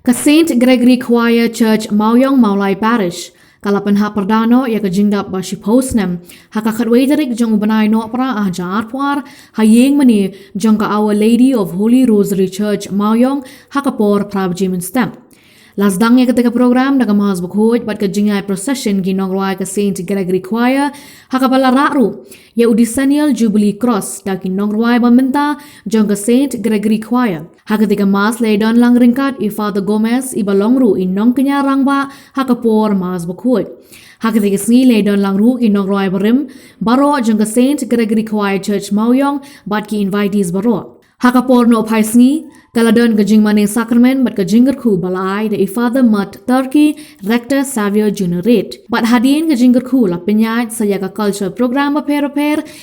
Ke Saint Gregory Choir Church Mauyong Maulai Parish, kalapan ha perdano ya ke jingdap ba shipostnem, ha ka kadwederik jong ubanay no pra ah jaar puar, ha yeng mani jong ka Our Lady of Holy Rosary Church Mauyong ha ka por prabjimin stem. Lasdang ya ketika program daga mahas bukhoj bat ke jingay procession ginong roy ke Saint Gregory Choir ha ka bala raru ya udisanial Jubilee Cross da ginong roy bamenta jong ke Saint Gregory Choir ha ketika mas ledan lang ringkat I Father Gomez I balongru in nong kenyarang ba ha ka por mahas bukhoj ha ketika sni ledan lang ru ginong roy barim baro jong ke Saint Gregory Choir Church Mauyong bat ki invitees baro ha ka por no pai sni Kaladon gajing maning sakramen bat gajing gerku balai da I Father Mat Turkey Rector Xavier Generate. Bat hadien gajing gerku la penyat saya ka culture program per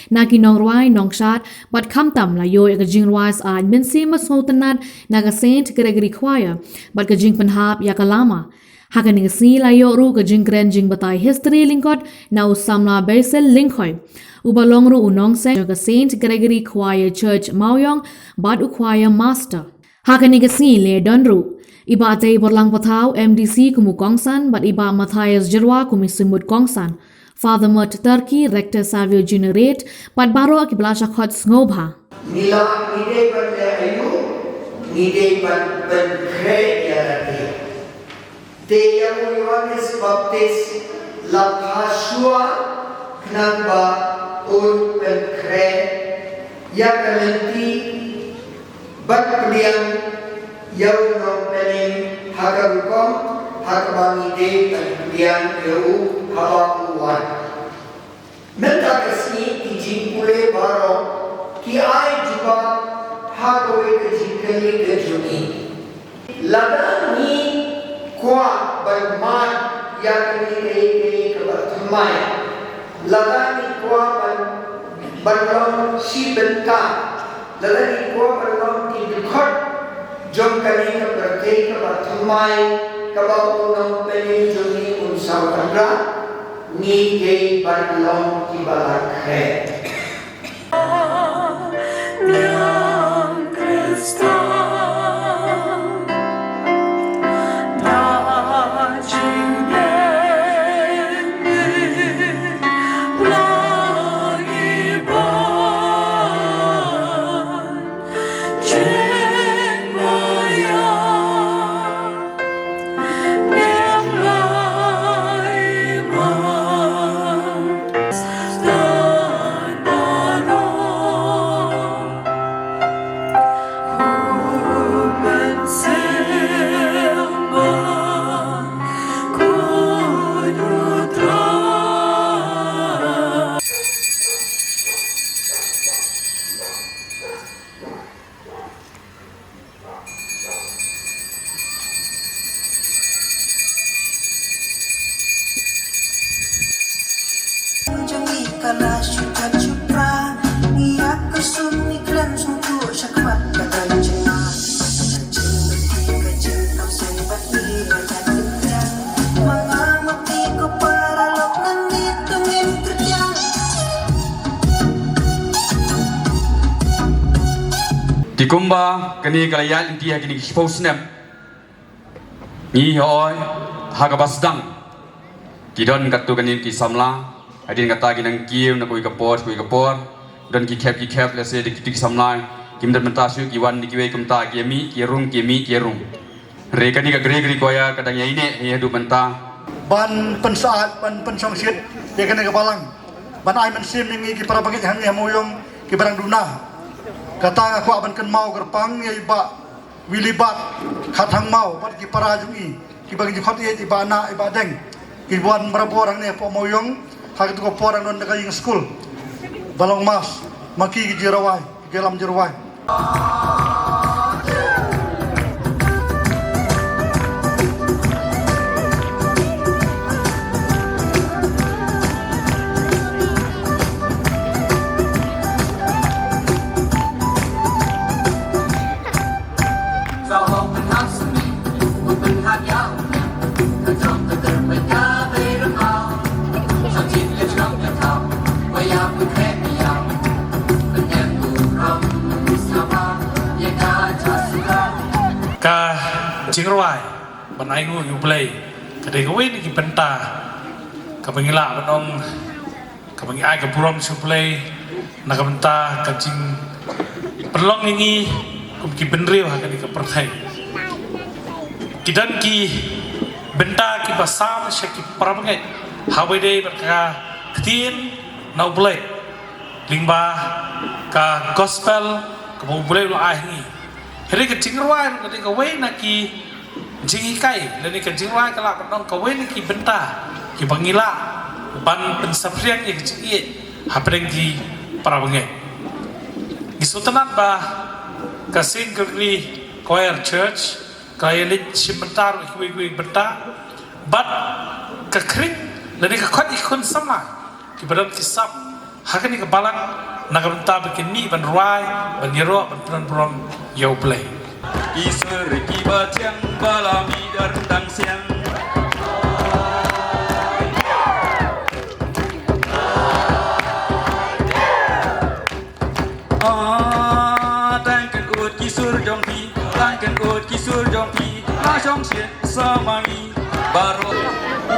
na ki nong ruai nong shat bat kamtam la yo gajing ruai sa minsi masmotenat na ka Saint Gregory Choir bat gajing penhap ya kalama. Hakan ning sni la yo ru gajing kren jing batai history lingkot na usamna Basil Linkoy. Ubalongru unong se ka Saint Gregory Choir Church Mauyong bat u choir master. Hakan ni kesni le donru. Iba atay borlang patao MDC kumu kongsan bat iba Matthias Jerwa kumi sumut kongsan. Father Mat Turkey Rector Xavier Generate bat baro akibelasha khot ngobha. Nila ide bat ayu ide bat kre yarate. Te yang Yohanes Baptis la phashua knamba un kre ya kalenti bat kalian yau no pening hagarukom hagabangi de kalian yau hawakuan. Menta kesini ijin pule baro ki ai juga hagawe kejikali kejuni. Lada ni kuat bermat yang ni keberthmai. Lada ni kuat berlong si bentang. Lalaki ko perlong tidukot jom kani ka berkei ka batumai ka baunang peni joni unsaw kadra ni kay perlong tibalakhe. Kala syukur syukra Ia kusum iklan sungguh syakmat kata jena Kajin kajin kau sebat ira jatuhnya Mengamati ku para lokan ditungin kerja Di kumba kani kalayat inti hakini kisposnem Ni hoy hagabasdang Kidon katu kani kisamla Adin kata ginang kiu na kui kapor dan ki kep lese dik samlai kim dan mentasu ki wan ki we kumta ki mi rung reka ni ka Gregory Choir kadang ya ine he du menta ban pensaat ban pensongsit dia kena kebalang ban ai mensim ni ki para bangit hang ya moyong ki barang duna kata aku aban ken mau gerpang ya iba wilibat khatang mau pat ki para jungi ki bagi khot ye iba na iba deng ki buan berapa orang ni po moyong hak itu ko orang non nakaying school balong mas maki girawai gelam jerawai Ka Jingruai banai ngu yu play kadai gawe ni ki benta kabangila banong kabangi ai ka puram su play na ka benta ka jing perlong ini kum ki benriu ha kani ka perthai kidan ki benta ki basam syaki parabangai hawe dei berka ketin na play lingba ka gospel ka boleh lo ai ni hari ka jingruai ka ka we na ki jingi kai lani ka jingruai ka la banong ka we ni ki benta ki bangila ban pensapriang yang kecil hapreng di parabangai di sultanat ba kasing kekri choir church kaya lit simentar kui benta bat kekring lani ka khot ikun sama ki badan kisap hakani ka balang nagamta bikin mi ban ruai ban yero ban pron yau play Iser kibat yang balami dan tang siang Tangkan ut kisur jompi Tangkan ut kisur jompi La jong siet samangi Baru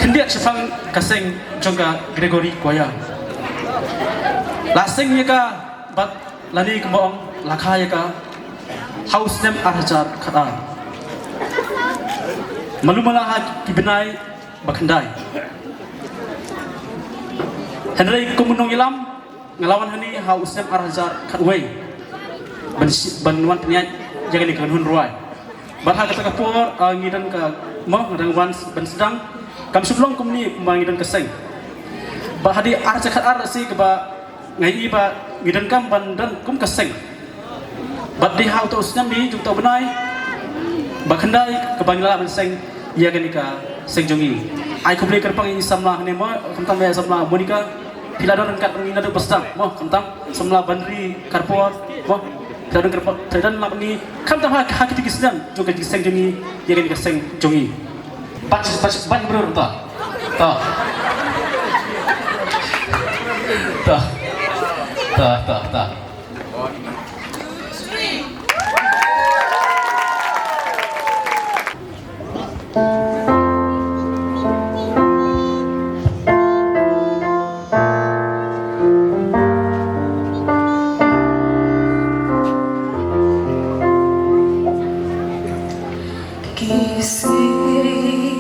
Kendiak sefang kaseng jongka Gregory Koya. Laseng yaka bat lani kemong lakha yaka haus nem arhajar kata. Malumala kibenai bakandai. Henry kumunong ilam ngelawan hani haus nem arhajar katway. Banwan penyat jangan dikanhun ruai. Bat kata kapur ngidan ka mo ngadang wan ban sedang kam sebelum kumni mangidan keseng. Ba hadi arca khat ar si ke ba ngai ba ngidan kam ban dan kum keseng. Bat di hau to usnam di jung to benai ba khandai ke bangla ban seng ia kan ka seng jongi. Ai ku beli kerpang ini samla ne mo kamtam ya samla monika piladon kat ngina do pastang mo kamtam samla bandri karpor mo piladon kerpang dan lap ni kamtam ha kiti kisdan juga seng jongi ia kan ka seng jongi. Pas bro ta. Kisih